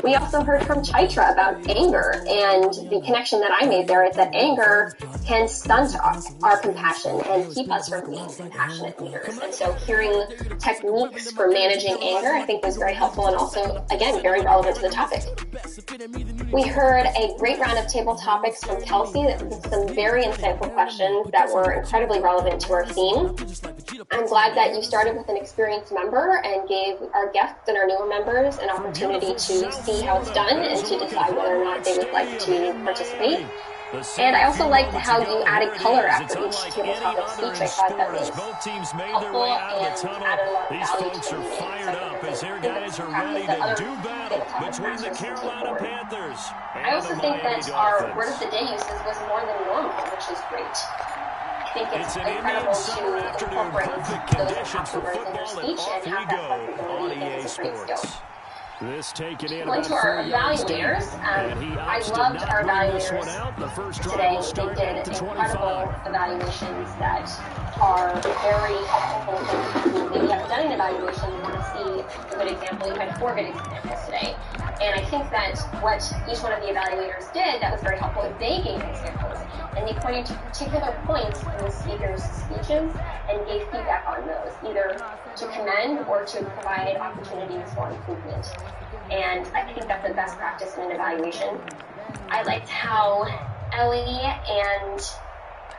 We also heard from Chaitra about anger, and the connection that I made there is that anger can stunt our compassion and keep us from being compassionate leaders. And so hearing techniques for managing anger, I think was very helpful and also, again, very relevant to the topic. We heard a great round of table topics from Kelsey with some very insightful questions that were incredibly relevant to our theme. I'm glad that you started with an experienced member and gave our guests and our newer members an opportunity to see how it's done and to decide whether or not they would like to participate. And I also liked how you added color after each table topic speech. I thought that was helpful and added a lot of value to the meeting. So I think it's practice that other table topic masters can take forward. I also think that our word of the day uses was more than normal, which is great. I think it's incredible to incorporate those after words in your speech and have that flexibility. I think it's a great skill. Going to our evaluators, I loved our evaluators today. They did incredible evaluations that are very helpful. If you haven't done an evaluation, you want to see a good example. You had 4 good examples today. And I think that what each one of the evaluators did that was very helpful is they gave examples. And they pointed to particular points in the speaker's speeches and gave feedback on those, either to commend or to provide opportunities for improvement. And I think that's the best practice in an evaluation. I liked how Ellie and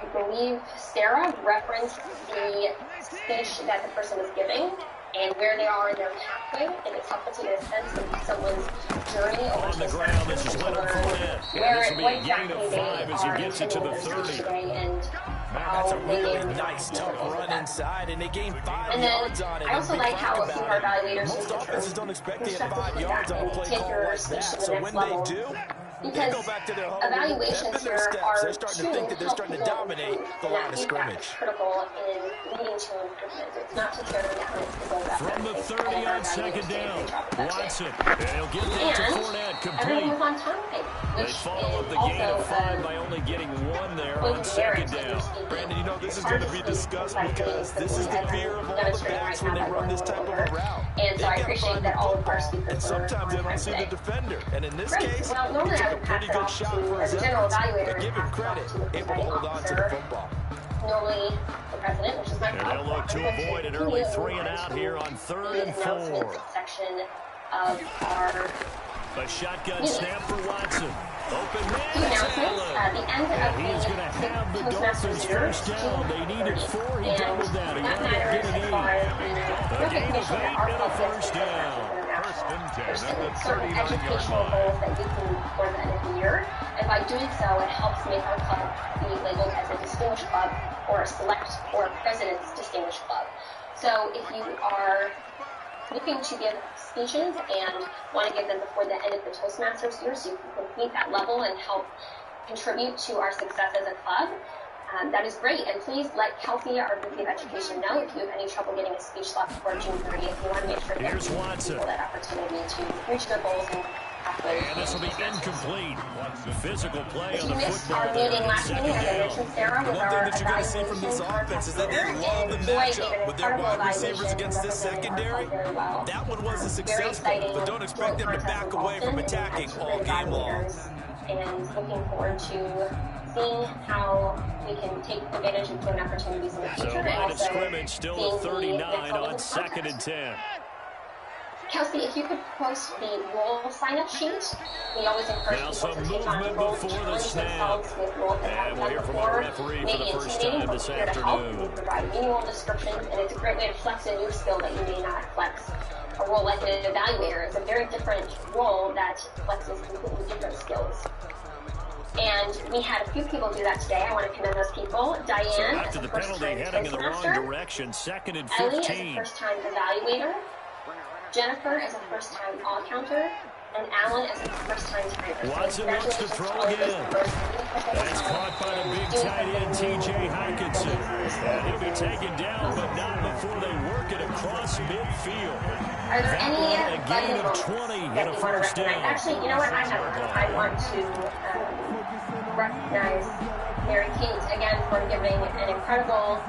I believe Sarah referenced the speech that the person was giving and where they are in their pathway, and it's helpful to get a sense of someone's journey over this semester to learn what exactly they are intending to speech today and how they gain nice tough run inside, and they gain 5 yards on it. I also like how some of our evaluators most offenses don't expect to get 5 yards on a play take your speech to the next level. Because evaluations here are they're starting to think that they're starting to dominate the line of scrimmage. Critical in leading to improvement. It's not to tear them down, it's to build up. From the 30 on second down, Watson. He'll get that to Fournette, complete. Everything was on time, They follow up the gain of 5 by only getting 1 there on second down. Brandon, you know this is going to be discussed because this is the fear of all the backs when they run this type of a route. And so I appreciate that all of our speakers and sometimes they don't see the defender. And in this case, well, normally I would pass it off to, as a general evaluator, give him credit, able to hold on to the football. Normally the president, which is my and they'll look to avoid an early 3 and out here on 3rd and 4. Section of our a shotgun snap for Watson. Open man. Announcements at the end of he's going to have the Dolphins first down. They needed 4. He doubled that. He ended up getting 8. A gain of 8 and a first down. There's certain educational goals that you can for the end of the year, and by doing so, it helps make our club be labeled as a distinguished club or a select or a president's distinguished club. So if you are looking to give speeches and want to give them before the end of the Toastmasters year so you can complete that level and help contribute to our success as a club, that is great. And please let Kelsey, our VP of Education, know if you have any trouble getting a speech slot before June 30th. You want to make sure that you give people that opportunity to reach their goals and pathways. And this will be incomplete. Physical play on the football. Our meeting last meeting, as I mentioned, Sarah, with our evaluation from this offense is that they love the matchup with their wide receivers against this secondary. That one wasn't successful, but don't expect them to back away from attacking all game long. And looking forward to seeing how we can take advantage of good opportunities in the future. So line of scrimmage still at 39 on 2nd and 10. Kelsey, if you could post the role sign-up sheet, we always encourage people to take on roles and challenge themselves with roles that haven't done before. Maybe intimidating, but we're here to help. We provide manual descriptions, and it's a great way to flex a new skill that you may not flex. A role like an evaluator is a very different role that flexes completely different skills. And we had a few people do that today. I want to commend those people. Diane, as a first-time Toastmaster. Ellie, as a first-time evaluator. Jennifer as a first-time all-counter, and Alan as a first-time timer. Watson wants to throw again. That's caught by the big tight end, T.J. Hockenson. And he'll be taken down, but not before they work it across midfield. Are there any a gain of 20 and a first down? Actually, you know what? I want to recognize Mary Kate again for giving an incredible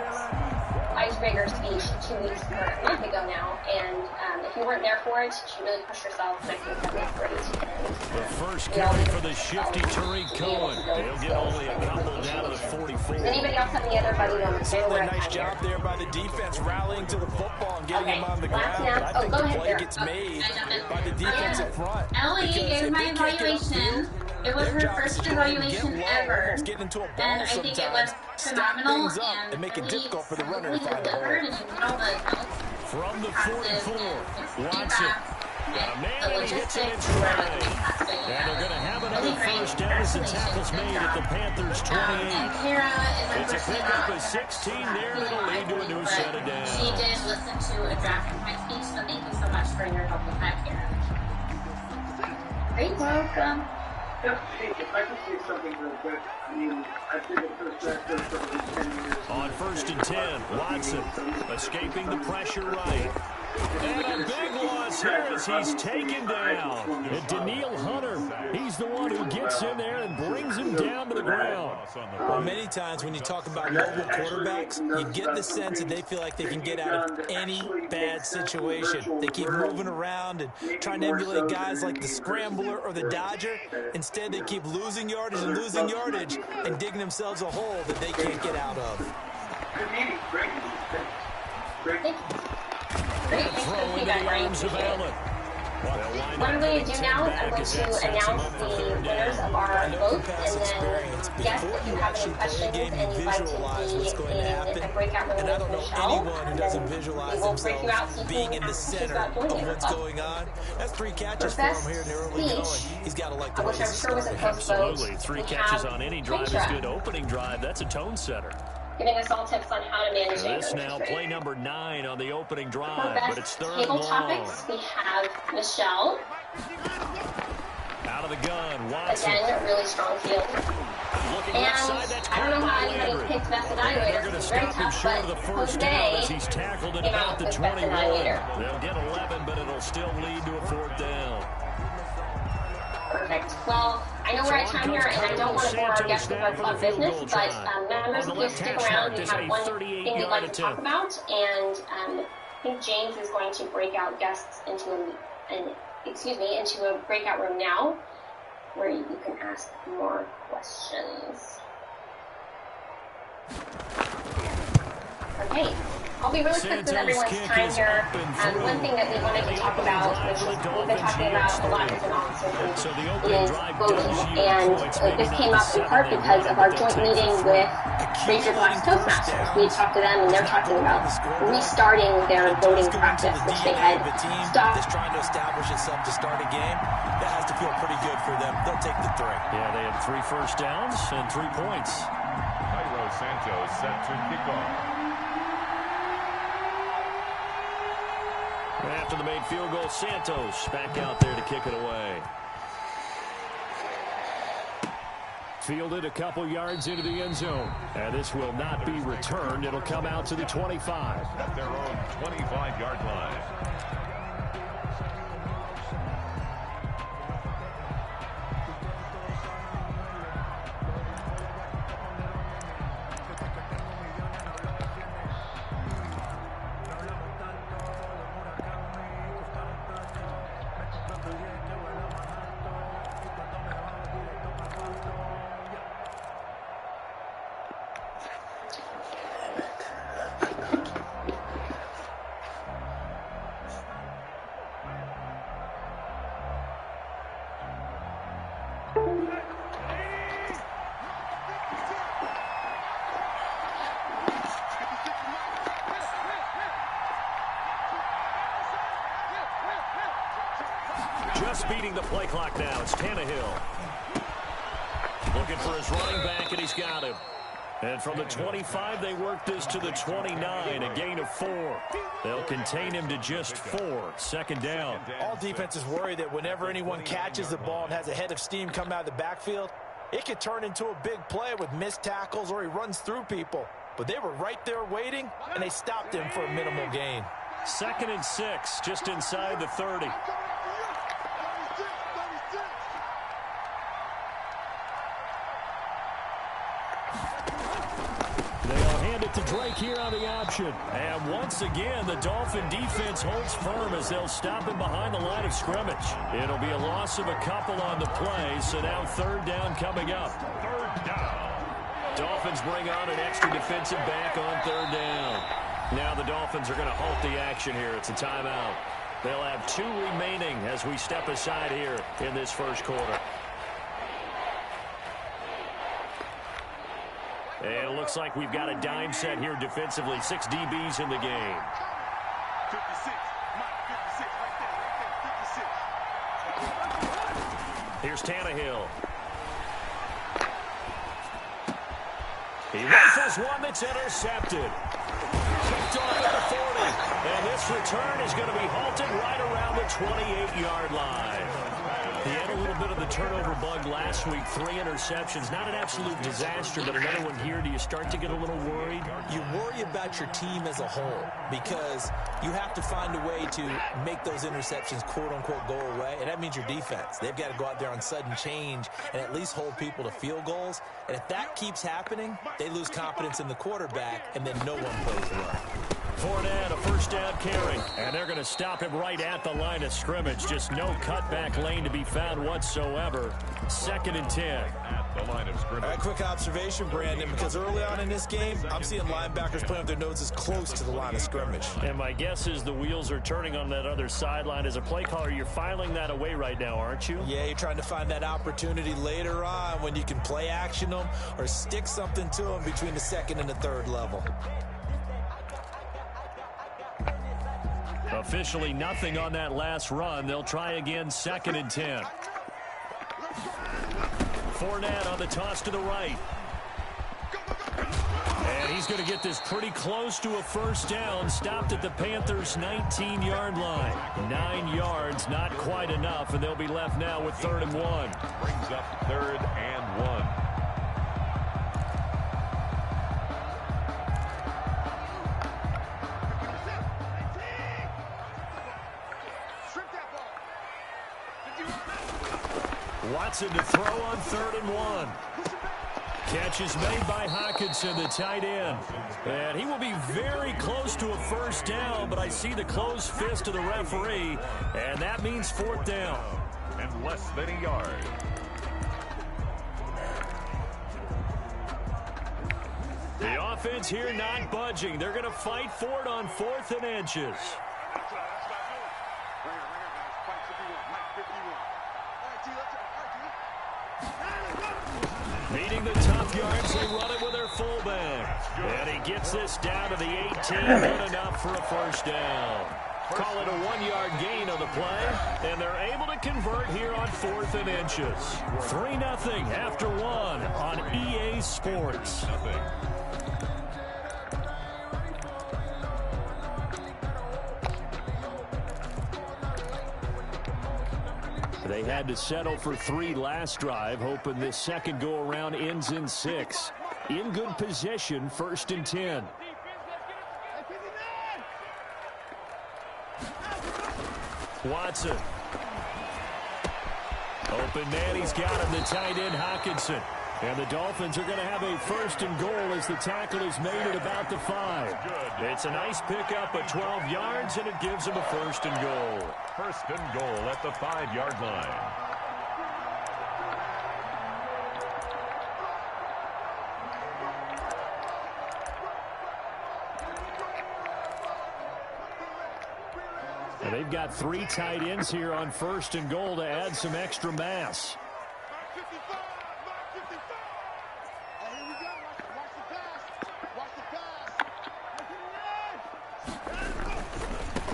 icebreaker speech 2 weeks or a month ago now, and if you weren't there for it, she really pushed herself, and I think that was great. The first carry for the shifty Tariq Cohen. He'll get only a couple down to the 44. Does anybody else have any other buddies on the Certainly a nice job there by the defense, rallying to the football and getting him on the ground. But I think the play gets made by the defensive front. Ellie gave my evaluation. It was her first evaluation ever, and I think it was phenomenal, and make it difficult for the runner to we find a hole. From the 44, Watson. Got a man and he hits it in stride. And they're going to have another first down as the tackle's made at the Panthers' 28. It's a pickup of 16 there, and it'll lead to a new set of downs. She did listen to a draft of my speech, so thank you so much for your help with that, Kara. Great, welcome. If I could say something real quick, I mean, I've been a first draft for at least 10 years. On 1st and 10, Watson escaping the pressure right. And a big loss here as he's taken down. And Daniil Hunter, he's the one who gets in there and brings him down to the ground. Well, many times when you talk about mobile quarterbacks, you get the sense that they feel like they can get out of any bad situation. They keep moving around and trying to emulate guys like the Scrambler or the Dodger. Instead, they keep losing yardage and digging themselves a hole that they can't get out of. Great, thanks for the feedback, Ryan. What I'm going to do now is I'm going to announce the winners of our votes, and then, yes, if you have any questions and you'd like to be in a breakout room with Michelle, we will break you out so you being can in the ask center about doing of it. what's going on. That's 3 catches for him here in the early going. He's got to like the way which I'm this sure was a close vote. Absolutely. 3 catches on any drive is good. Opening drive, that's a tone setter. Giving us all tips on how to manage anger. This now play number 9 on the opening For drive, but it's best third table long. topics, we have Michelle. Out of the gun, Watson. Again, really strong field. Looking And left side, that's I don't know how anybody Landry. picked best They're evaluator. going to It's very stop him tough, short but of the first down as he's tackled at came about out the as best 21. evaluator. They'll get 11, but it'll still lead to a 4th down. Perfect. Well, I know we're at time here, and I don't want to bore our guests with our club business, but members, please stick around. We have one thing we'd like to talk about, and I think James is going to break out guests into a breakout room now, where you can ask more questions. Okay. I'll be really quick with everyone's time here. One thing that we wanted to talk about, which we've been talking about a lot as an office, is voting. And this came up in part because of our joint meeting with Raise Your Glass Toastmasters. We talked to them, and they're talking about restarting their voting practice, which they had stopped. Just trying to establish itself to start a game. That has to feel pretty good for them. They'll take the 3. Yeah, they had 3 first downs and 3 points. Cairo Santos set to kick off. After the made field goal, Santos back out there to kick it away. Fielded a couple yards into the end zone. And this will not be returned. It'll come out to the 25. At their own 25-yard line. Just beating the play clock now. It's Tannehill. Looking for his running back, and he's got him. And from the 25, they work this to the 29, a gain of 4. They'll contain him to just 4. Second down. All defenses worry that whenever anyone catches the ball and has a head of steam come out of the backfield, it could turn into a big play with missed tackles or he runs through people. But they were right there waiting, and they stopped him for a minimal gain. 2nd and 6, just inside the 30. They'll hand it to break here on the option. And once again, the Dolphin defense holds firm as they'll stop him behind the line of scrimmage. It'll be a loss of a couple on the play, so now third down coming up. Third down. Dolphins bring on an extra defensive back on third down. Now the Dolphins are going to halt the action here. It's a timeout. They'll have 2 remaining as we step aside here in this first quarter. And it looks like we've got a dime set here defensively. 6 DBs in the game. 56. Mike, 56. Right there. 56. Here's Tannehill. He rifles one that's intercepted. Kicked off at the 40. And this return is going to be halted right around the 28-yard line. He had a little bit of the turnover bug last week. 3 interceptions. Not an absolute disaster, but another one here. Do you start to get a little worried? You worry about your team as a whole because you have to find a way to make those interceptions, quote-unquote, go away, and that means your defense. They've got to go out there on sudden change and at least hold people to field goals. And if that keeps happening, they lose confidence in the quarterback, and then no one plays well. Fournette, a first down carry. And they're going to stop him right at the line of scrimmage. Just no cutback lane to be found whatsoever. 2nd and 10. At the line of scrimmage. Quick observation, Brandon, because early on in this game, I'm seeing linebackers playing with their noses close to the line of scrimmage. And my guess is the wheels are turning on that other sideline. As a play caller, you're filing that away right now, aren't you? Yeah, you're trying to find that opportunity later on when you can play action them or stick something to them between the 2nd and the 3rd level. Officially nothing on that last run. They'll try again, 2nd and 10. Fournette on the toss to the right. And he's going to get this pretty close to a first down. Stopped at the Panthers' 19-yard line. 9 yards, not quite enough, and they'll be left now with 3rd and 1. Brings up 3rd and 1. Watson to throw on 3rd and 1. Catch is made by Hockenson, the tight end. And he will be very close to a first down, but I see the closed fist of the referee, and that means 4th down. And less than a yard. The offense here not budging. They're going to fight for it on 4th and inches. Needing the tough yards, they run it with their fullback. And he gets this down to the 18, good enough for a first down. Call it a 1-yard gain on the play, and they're able to convert here on 4th and inches. 3-0 after 1 on EA Sports. They had to settle for 3 last drive, hoping this second go-around ends in 6. In good position, 1st and 10. Watson. Open man, he's got him, the tight end Hockenson. And the Dolphins are going to have a 1st and goal as the tackle is made at about the 5. It's a nice pickup of 12 yards, and it gives them a 1st and goal. 1st and goal at the 5-yard line. And they've got 3 tight ends here on 1st and goal to add some extra mass.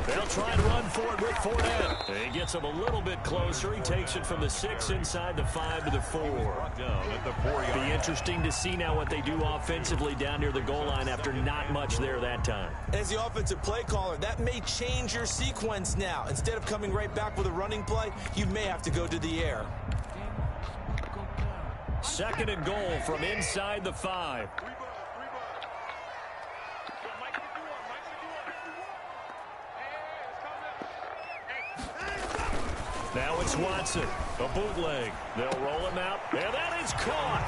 They'll try and run for it with Fournette. He gets him a little bit closer. He takes it from the 6 inside the 5 to the 4. Down at the 4-yard. Be interesting to see now what they do offensively down near the goal line after not much there that time. As the offensive play caller, that may change your sequence now. Instead of coming right back with a running play, you may have to go to the air. 2nd and goal from inside the 5. Now it's Watson, a bootleg. They'll roll him out, and that is caught.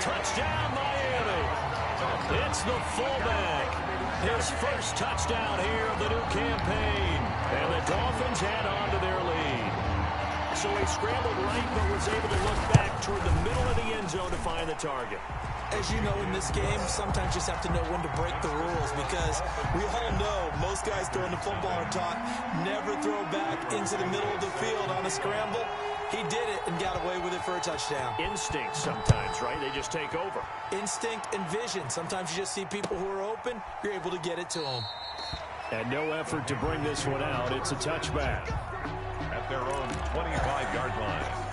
Touchdown, Miami. It's the fullback. His first touchdown here of the new campaign. And the Dolphins add on to their lead. So he scrambled right, but was able to look back toward the middle of the end zone to find the target. As you know, in this game, sometimes you just have to know when to break the rules, because we all know most guys throwing the football are taught never throw back into the middle of the field on a scramble. He did it and got away with it for a touchdown. Instinct sometimes, right? They just take over. Instinct and vision. Sometimes you just see people who are open, you're able to get it to them. And no effort to bring this one out. It's a touchback. At their own 25-yard line.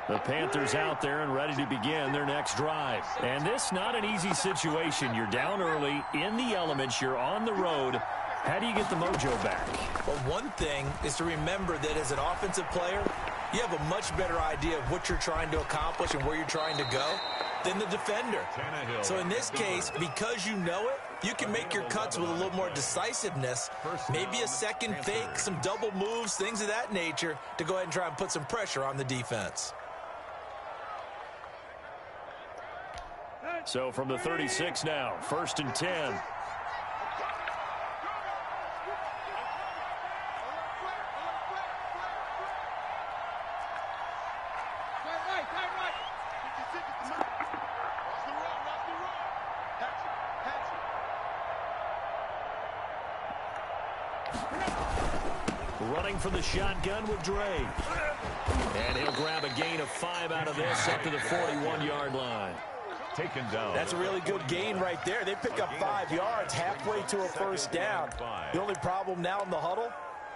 The Panthers out there and ready to begin their next drive. And this not an easy situation. You're down early, in the elements, you're on the road. How do you get the mojo back? Well, one thing is to remember that as an offensive player, you have a much better idea of what you're trying to accomplish and where you're trying to go than the defender. So in this case, because you know it, you can make your cuts with a little more decisiveness, maybe a second fake, some double moves, things of that nature, to go ahead and try and put some pressure on the defense. So from the 36 now, 1st and 10. Running for the shotgun with Dre. And he'll grab a gain of 5 out of this up to the 41-yard line. Taken down. That's a really good gain right there. They pick up 5 yards halfway to a first down. The only problem now in the huddle,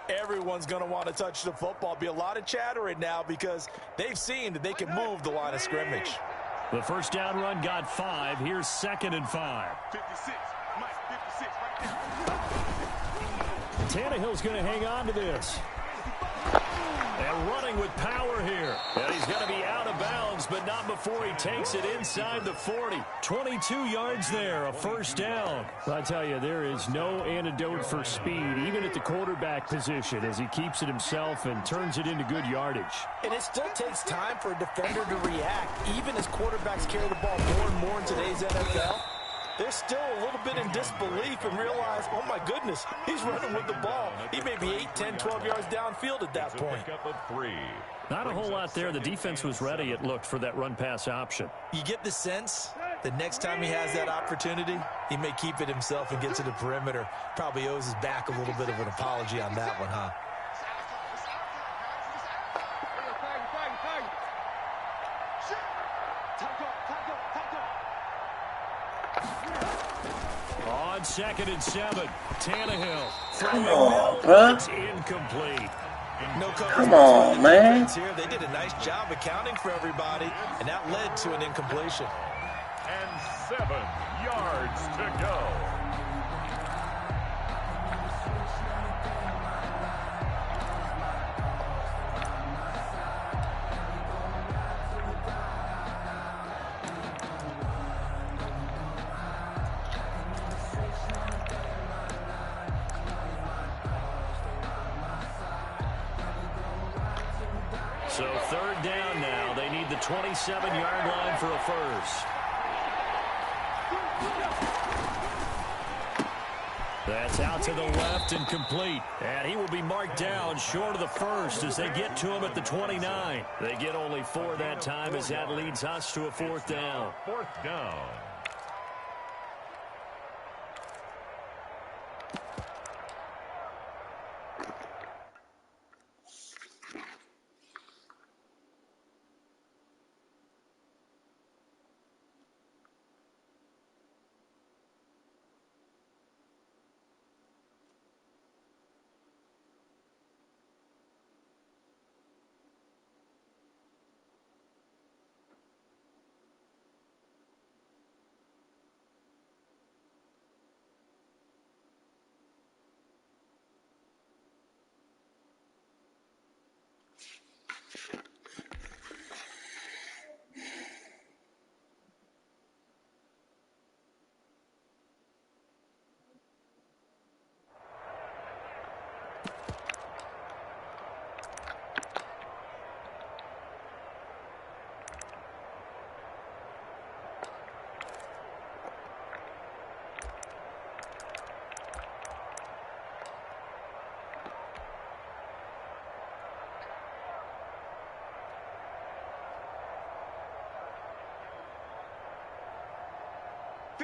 everyone's going to want to touch the football. Be a lot of chattering now because they've seen that they can move the line of scrimmage. The first down run got 5. Here's 2nd and 5. 56. Mike, 56 right there. Tannehill's going to hang on to this. And running with power here. And he's going to be out of bounds, but not before he takes it inside the 40. 22 yards there, a first down. I tell you, there is no antidote for speed, even at the quarterback position, as he keeps it himself and turns it into good yardage. And it still takes time for a defender to react, even as quarterbacks carry the ball more and more in today's NFL. They're still a little bit in disbelief and realize, oh my goodness, he's running with the ball. He may be 8, 10, 12 yards downfield at that point. Not a whole lot there. The defense was ready, it looked, for that run-pass option. You get the sense that next time he has that opportunity, he may keep it himself and get to the perimeter. Probably owes his back a little bit of an apology on that one, huh? On 2nd and 7, Tannehill. Come on, bruh. It's incomplete. No Come on, man. Here. They did a nice job accounting for everybody, and that led to an incompletion. And 7 yards to go. So 3rd down now. They need the 27-yard line for a first. That's out to the left and complete. And he will be marked down short of the first as they get to him at the 29. They get only 4 that time as that leads us to a 4th down. 4th down.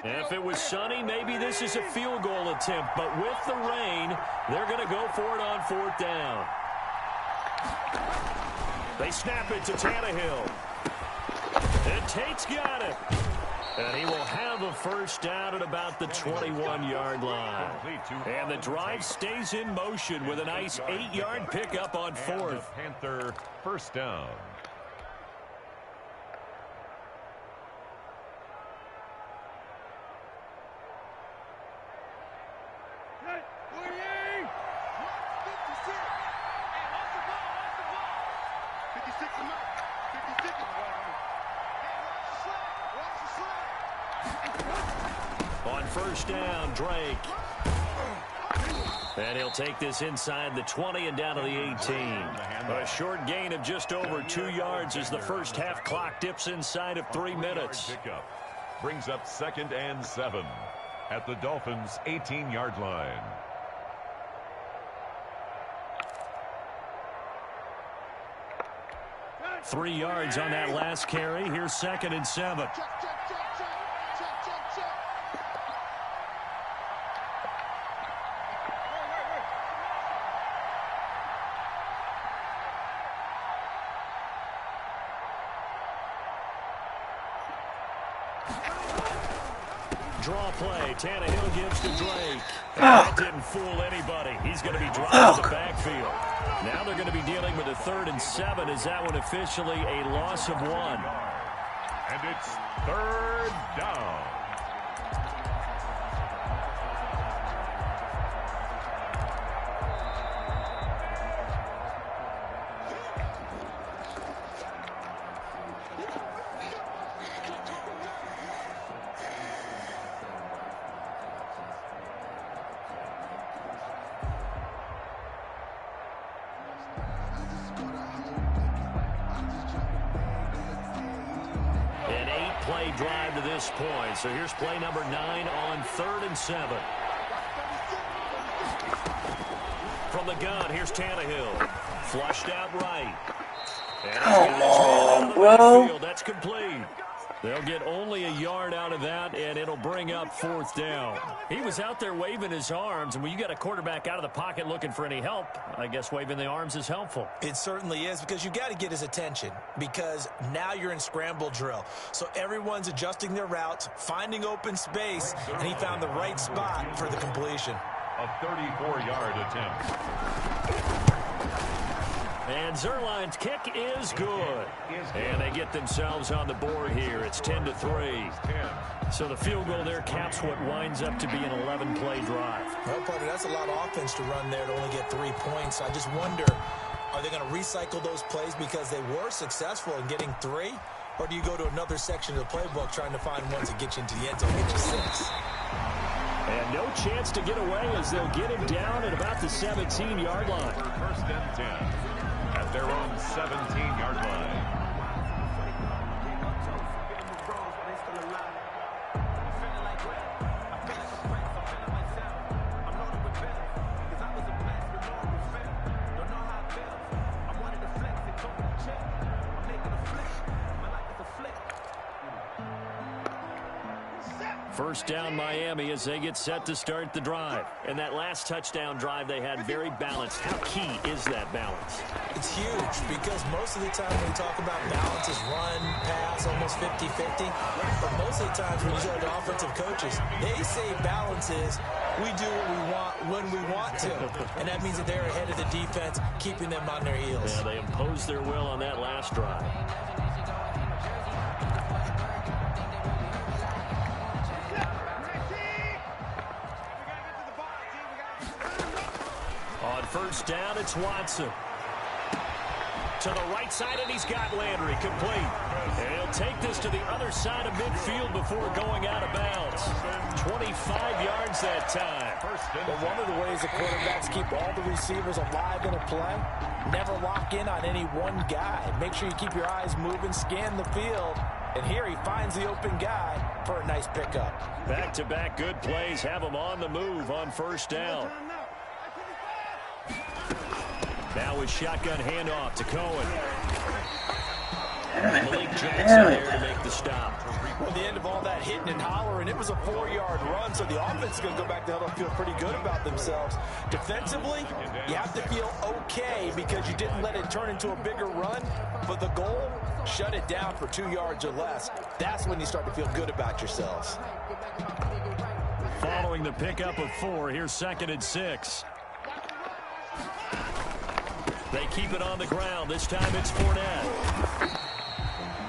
If it was sunny, maybe this is a field goal attempt. But with the rain, they're going to go for it on 4th down. They snap it to Tannehill. And Tate's got it. And he will have a first down at about the 21-yard line. And the drive stays in motion with a nice 8-yard pickup on 4th. Panther first down. On first down, Drake. And he'll take this inside the 20 and down to the 18. A short gain of just over 2 yards as the first half clock dips inside of 3 minutes. Pickup brings up 2nd and 7 at the Dolphins' 18-yard line. Three yards on that last carry. Here's 2nd and 7. Draw play. Tannehill gives to Drake. And that didn't fool anybody. He's going to be dropped in the backfield. Now they're going to be dealing with a 3rd and 7. Is that one officially a loss of 1? And it's 3rd down. Drive to this point. So here's play number 9 on 3rd and 7. From the gun, here's Tannehill. Flushed out right. And come on, bro. That's complete. They'll get only a yard out of that, and it'll bring up 4th down. He was out there waving his arms, and when you got a quarterback out of the pocket looking for any help, I guess waving the arms is helpful. It certainly is, because you got to get his attention, because now you're in scramble drill. So everyone's adjusting their routes, finding open space, and he found the right spot for the completion. A 34-yard attempt. And Zerline's kick is good. And they get themselves on the board here. It's 10-3. So the field goal there caps what winds up to be an 11-play drive. Well, partner, that's a lot of offense to run there to only get 3 points. I just wonder, are they going to recycle those plays because they were successful in getting 3? Or do you go to another section of the playbook trying to find ones that get you into the end zone, get you 6? And no chance to get away as they'll get him down at about the 17-yard line. 1st and 10 at their own 17-yard line. First down Miami as they get set to start the drive. And that last touchdown drive they had very balanced. How key is that balance? It's huge, because most of the time when we talk about balance is run, pass, almost 50-50. But most of the times when you talk to offensive coaches, they say balance is we do what we want when we want to. And that means that they're ahead of the defense, keeping them on their heels. Yeah, they imposed their will on that last drive. On first down, it's Watson. To the right side, and he's got Landry complete. And he'll take this to the other side of midfield before going out of bounds. 25 yards that time. But one of the ways the quarterbacks keep all the receivers alive in a play, never lock in on any one guy. Make sure you keep your eyes moving, scan the field. And here he finds the open guy for a nice pickup. Back-to-back good plays have him on the move on first down. Now with shotgun handoff to Cohen. Malik Jackson there to make the stop. Well, the end of all that hitting and hollering, it was a 4-yard run, so the offense is going to go back to huddle and feel pretty good about themselves. Defensively, you have to feel okay because you didn't let it turn into a bigger run, but the goal, shut it down for 2 yards or less. That's when you start to feel good about yourselves. Following the pickup of 4, here's 2nd and 6. They keep it on the ground. This time it's Fournette.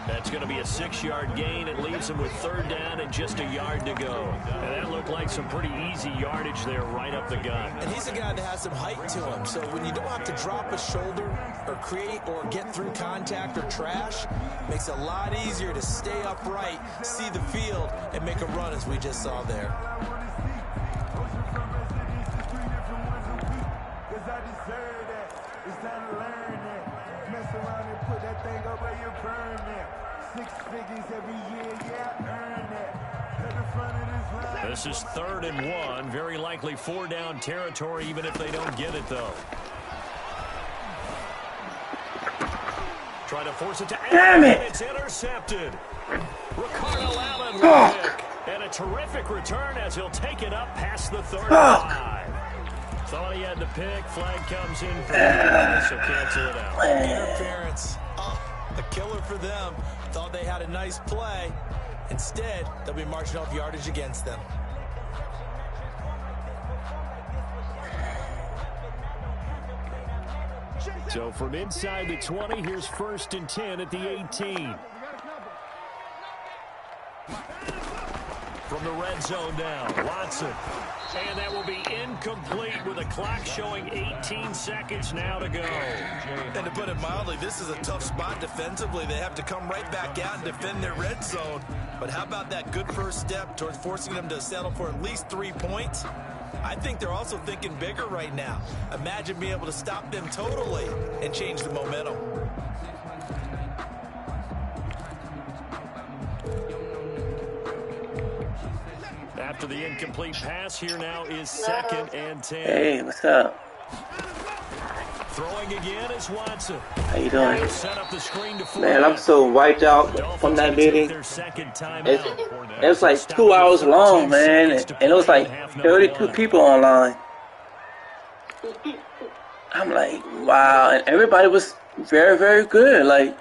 That's going to be a 6-yard gain. It leaves them with 3rd down and just a yard to go. And that looked like some pretty easy yardage there right up the gut. And he's a guy that has some height to him. So when you don't have to drop a shoulder or create or get through contact or trash, makes it a lot easier to stay upright, see the field, and make a run as we just saw there. It's time to learn that. Mess around and put that thing up where you burn that. 6 figures every year, yeah, earn that. At the front of this line. This is 3rd and 1. Very likely 4-down territory, even if they don't get it, though. Trying to force it to Damn Allen. it. It's intercepted. Ricardo Allen with a pick. And a terrific return as he'll take it up past the 35. Thought he had the pick. Flag comes in for the so cancel it out. Interference. A killer for them. Thought they had a nice play. Instead, they'll be marching off yardage against them. So from inside the 20, here's 1st and 10 at the 18. From the red zone now, Watson. And that will be incomplete with a clock showing 18 seconds now to go. And to put it mildly, this is a tough spot defensively. They have to come right back out and defend their red zone. But how about that good first step towards forcing them to settle for at least 3 points? I think they're also thinking bigger right now. Imagine being able to stop them totally and change the momentum. After the incomplete pass, here now is 2nd and 10. Hey, what's up? Throwing again is Watson. How you doing? Set up the screen to Man, I'm so wiped out from that meeting. It was like 2 hours long, man, and it was like 32 people online. I'm like, wow, and everybody was very, very good, like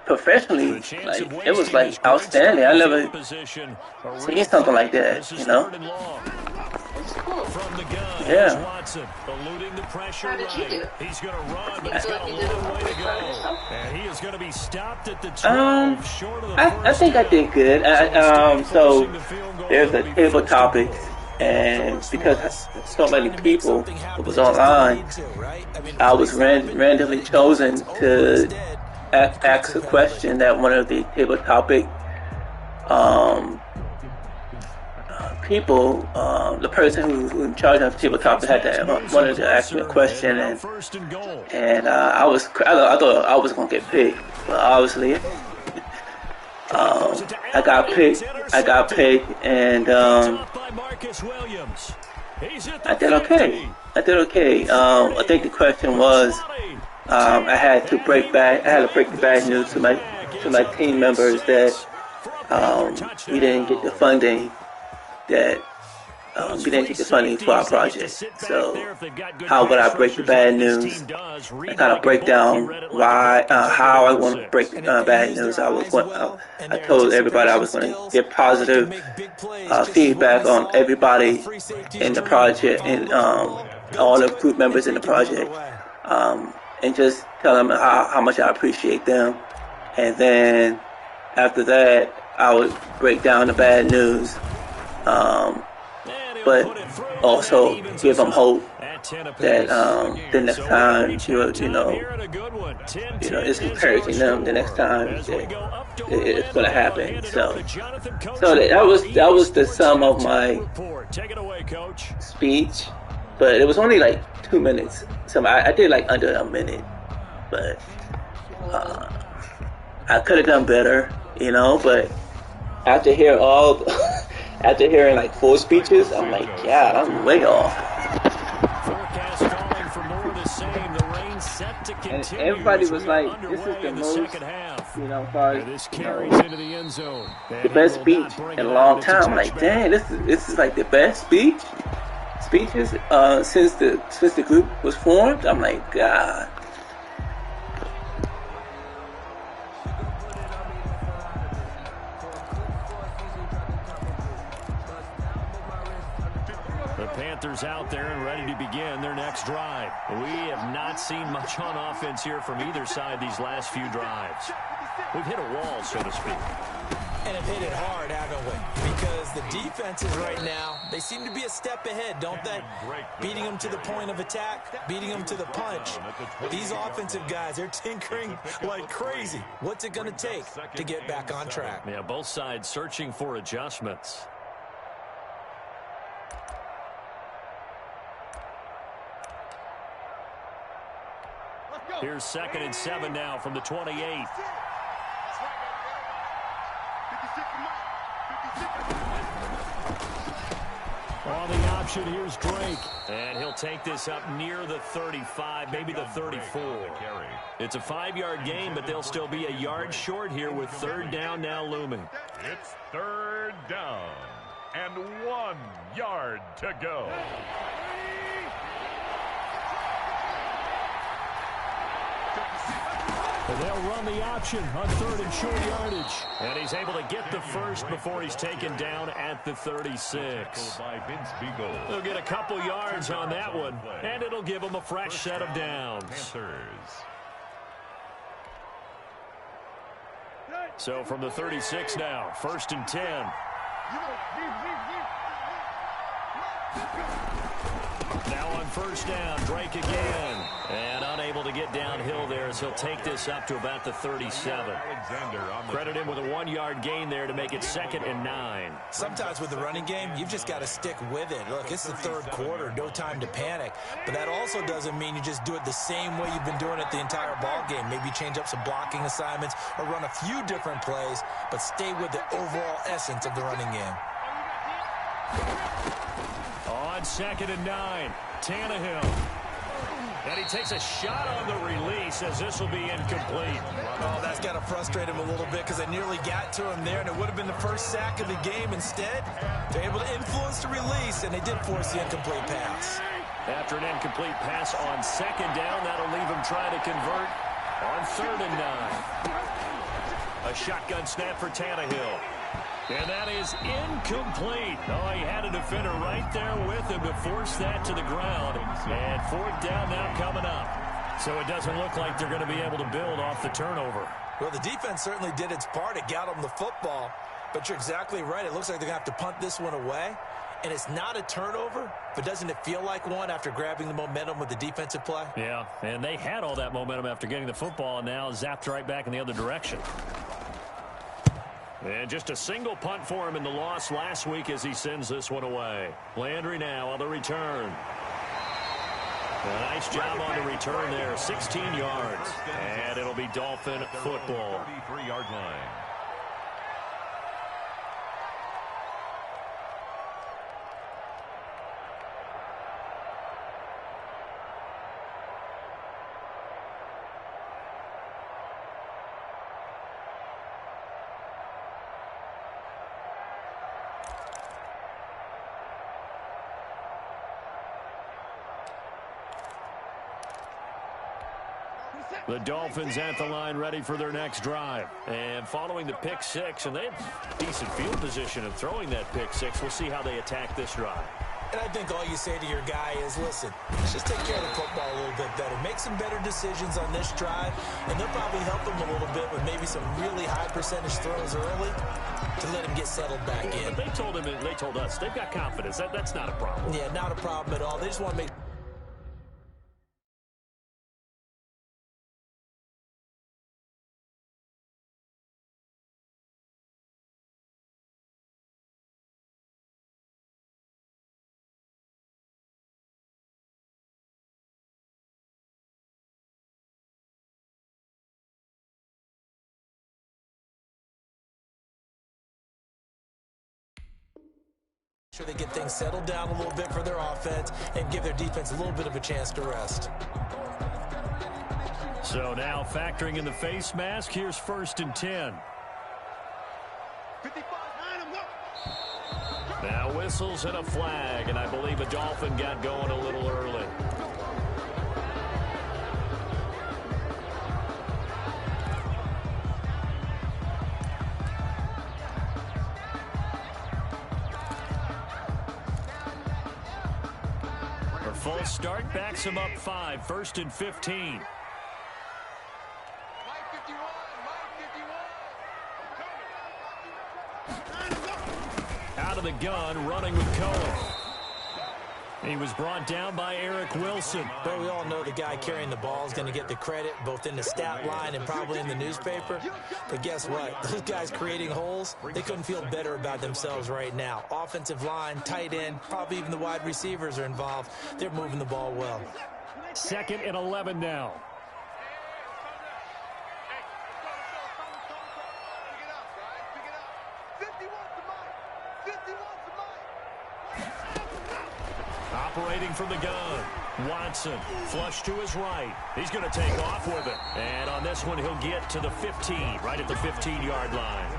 professionally. Like it was like outstanding. I never seen something like that, you know. From the gun, yeah. Watson eluding the pressure. How did you do? He's going to run, but he's got a long way to go. And he is going to be stopped at the 12, short of the I think I did good. So there's a table topics, and because so many people was online, I was randomly chosen to ask a question that one of the table topic people, the person who's in charge of the table topic had to wanted to ask me a question, and I thought I was gonna get picked, but obviously I got picked, and I did okay. I think the question was I had to break the bad news to my team members that we didn't get the funding for our project. So how would I break the bad news? I kind of break down how I want to break bad news. I told everybody I was going to give positive feedback on everybody in the project and all the group members in the project, and just tell them how much I appreciate them. And then after that, I would break down the bad news. But also give them hope that the next time, it's encouraging them the next time that it's going to happen. So that was the sum of my speech, but it was only like 2 minutes. So I did like under a minute, but I could have done better, but after hearing like 4 speeches, I'm like, yeah, I'm way off. Forecast calling for more of the same. The rain set set to And continue. everybody was like, this is the most, as far as, This carries into the end zone. the best speech in a long time. I'm like, dang, this is like the best speeches since the group was formed. I'm like, God. The Panthers out there and ready to begin their next drive. We have not seen much on offense here from either side these last few drives. We've hit a wall, so to speak. And have hit it hard, haven't we? Because the defenses right now, they seem to be a step ahead, don't they? Beating them to the point of attack, beating them to the punch. These offensive guys, they're tinkering like crazy. What's it going to take to get back on track? Yeah, both sides searching for adjustments. Here's 2nd and 7 now from the 28. On the option, here's Drake. And he'll take this up near the 35, maybe the 34. It's a 5-yard gain, but they'll still be a yard short here with 3rd down now looming. It's 3rd down and 1 yard to go. And they'll run the option on 3rd and short yardage. And he's able to get the first before he's taken down at the 36. They'll get a couple yards on that one, and it'll give them a fresh set of downs. So from the 36 now, 1st and 10. Now on 1st down, Drake again. And unable to get downhill there as he'll take this up to about the 37. Credit him with a 1-yard gain there to make it 2nd and 9. Sometimes with the running game, you've just got to stick with it. Look, it's the 3rd quarter, no time to panic. But that also doesn't mean you just do it the same way you've been doing it the entire ball game. Maybe change up some blocking assignments or run a few different plays, but stay with the overall essence of the running game. On 2nd and 9, Tannehill. And he takes a shot on the release as this will be incomplete. Oh, that's got to frustrate him a little bit because they nearly got to him there, and it would have been the first sack of the game. Instead, they're able to influence the release, and they did force the incomplete pass. After an incomplete pass on 2nd down, that'll leave him trying to convert on 3rd and 9. A shotgun snap for Tannehill. And that is incomplete. Oh, he had a defender right there with him to force that to the ground. And 4th down now coming up. So it doesn't look like they're going to be able to build off the turnover. Well, the defense certainly did its part. It got them the football. But you're exactly right. It looks like they're going to have to punt this one away. And it's not a turnover, but doesn't it feel like one after grabbing the momentum with the defensive play? Yeah, and they had all that momentum after getting the football and now zapped right back in the other direction. And just a single punt for him in the loss last week as he sends this one away. Landry now on the return. A nice job on the return there, 16 yards. And it'll be Dolphin football. 33-yard line. The Dolphins at the line ready for their next drive. And following the pick six, and they have decent field position of throwing that pick six. We'll see how they attack this drive. And I think all you say to your guy is, listen, let's just take care of the football a little bit better. Make some better decisions on this drive, and they'll probably help him a little bit with maybe some really high percentage throws early to let him get settled back in. But they told us they've got confidence. That's not a problem. Yeah, not a problem at all. They just want to make sure they get things settled down a little bit for their offense and give their defense a little bit of a chance to rest. So now factoring in the face mask, here's 1st and 10. Now whistles and a flag, and I believe a Dolphin got going a little early. Her full start backs him up 5, 1st and 15. Out of the gun, running with Cohen. He was brought down by Eric Wilson. But we all know the guy carrying the ball is going to get the credit both in the stat line and probably in the newspaper. But guess what? Those guys creating holes, they couldn't feel better about themselves right now. Offensive line, tight end, probably even the wide receivers are involved. They're moving the ball well. 2nd and 11 now. Operating from the gun, Watson, flush to his right. He's going to take off with it. And on this one, he'll get to the 15, right at the 15-yard line.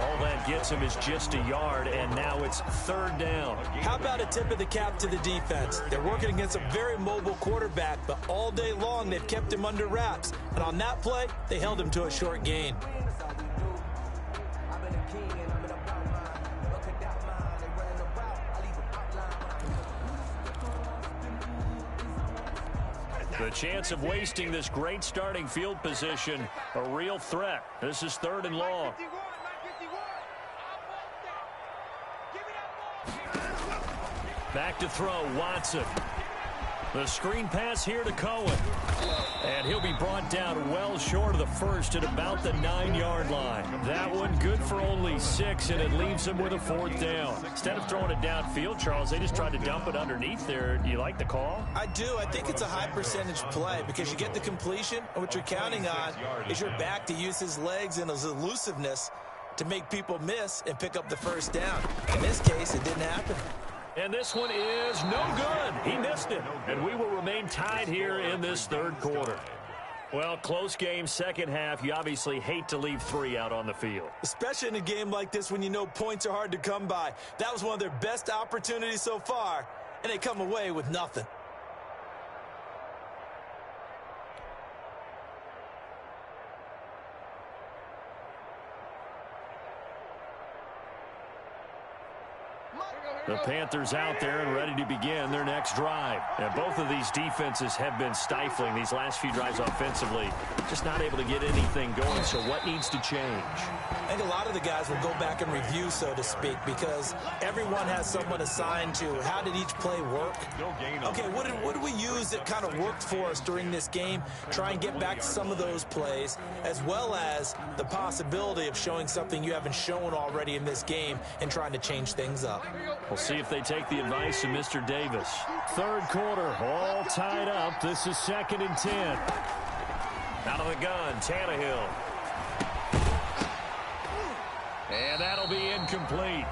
All that gets him is just a yard, and now it's 3rd down. How about a tip of the cap to the defense? They're working against a very mobile quarterback, but all day long they've kept him under wraps. And on that play, they held him to a short gain. The chance of wasting this great starting field position, a real threat. This is 3rd and long. Back to throw, Watson. The screen pass here to Cohen. And he'll be brought down well short of the first at about the 9-yard line. That one good for only 6, and it leaves him with a 4th down. Instead of throwing it downfield, Charles, they just tried to dump it underneath there. Do you like the call? I do. I think it's a high percentage play because you get the completion, and what you're counting on is your back to use his legs and his elusiveness to make people miss and pick up the 1st down. In this case, it didn't happen. And this one is no good. He missed it. And we will remain tied here in this 3rd quarter. Well, close game, second half. You obviously hate to leave 3 out on the field. Especially in a game like this when you know points are hard to come by. That was one of their best opportunities so far, and they come away with nothing. The Panthers out there and ready to begin their next drive. And both of these defenses have been stifling these last few drives offensively. Just not able to get anything going. So what needs to change? I think a lot of the guys will go back and review, so to speak, because everyone has someone assigned to how did each play work. Okay, what did we use that kind of worked for us during this game? Try and get back to some of those plays, as well as the possibility of showing something you haven't shown already in this game and trying to change things up. We'll see if they take the advice of Mr. Davis. 3rd quarter, all tied up. This is 2nd and 10. Out of the gun, Tannehill. And that'll be incomplete.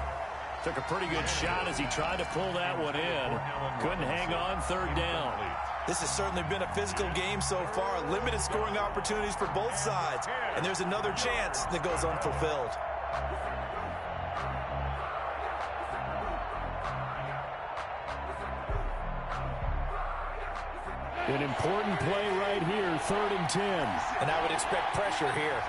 Took a pretty good shot as he tried to pull that one in. Couldn't hang on, 3rd down. This has certainly been a physical game so far. Limited scoring opportunities for both sides. And there's another chance that goes unfulfilled. An important play right here, 3rd and 10. And I would expect pressure here.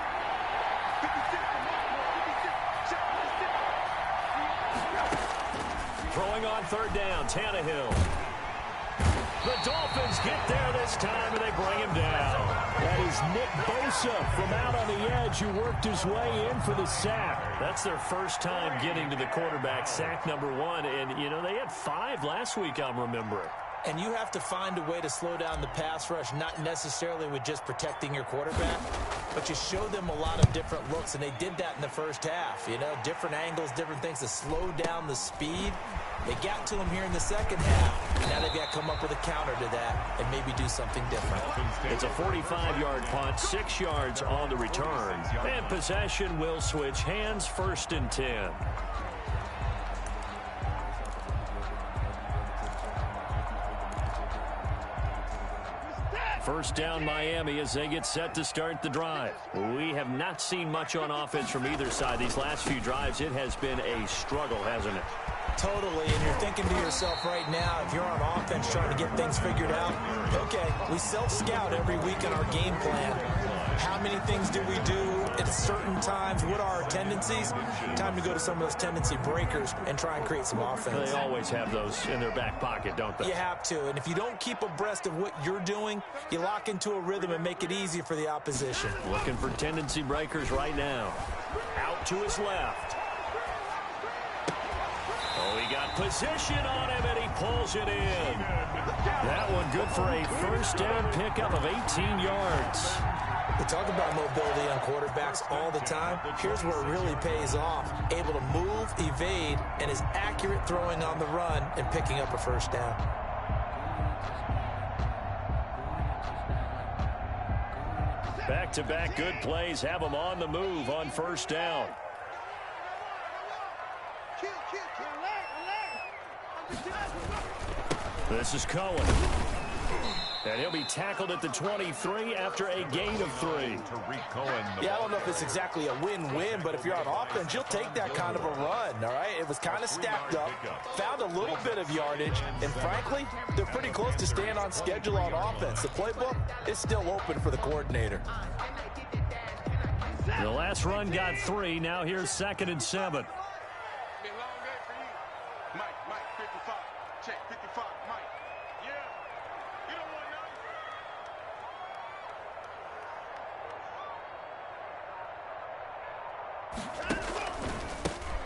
Throwing on 3rd down, Tannehill. The Dolphins get there this time, and they bring him down. That is Nick Bosa from out on the edge who worked his way in for the sack. That's their first time getting to the quarterback, sack number 1. And, you know, they had 5 last week, I'm remembering. And you have to find a way to slow down the pass rush, not necessarily with just protecting your quarterback, but you show them a lot of different looks, and they did that in the first half. You know, different angles, different things to slow down the speed. They got to him here in the second half. Now they've got to come up with a counter to that and maybe do something different. It's a 45-yard punt, 6 yards on the return. And possession will switch hands, 1st and 10. First down Miami as they get set to start the drive. We have not seen much on offense from either side. These last few drives, it has been a struggle, hasn't it? Totally, and you're thinking to yourself right now, if you're on offense trying to get things figured out, okay, we self-scout every week in our game plan. How many things do we do at certain times? What are our tendencies? Time to go to some of those tendency breakers and try and create some offense. They always have those in their back pocket, don't they? You have to, and if you don't keep abreast of what you're doing, you lock into a rhythm and make it easy for the opposition. Looking for tendency breakers right now. Out to his left. Oh, he got position on him, and he pulls it in. That one good for a first down pickup of 18 yards. We talk about mobility on quarterbacks all the time. Here's where it really pays off. Able to move, evade, and is accurate throwing on the run and picking up a first down. Back-to-back good plays have them on the move on first down. This is Cohen. And he'll be tackled at the 23 after a gain of 3. Yeah, I don't know if it's exactly a win-win, but if you're on offense, you'll take that kind of a run, all right? It was kind of stacked up, found a little bit of yardage, and frankly, they're pretty close to staying on schedule on offense. The playbook is still open for the coordinator. The last run got 3. Now here's 2nd and 7.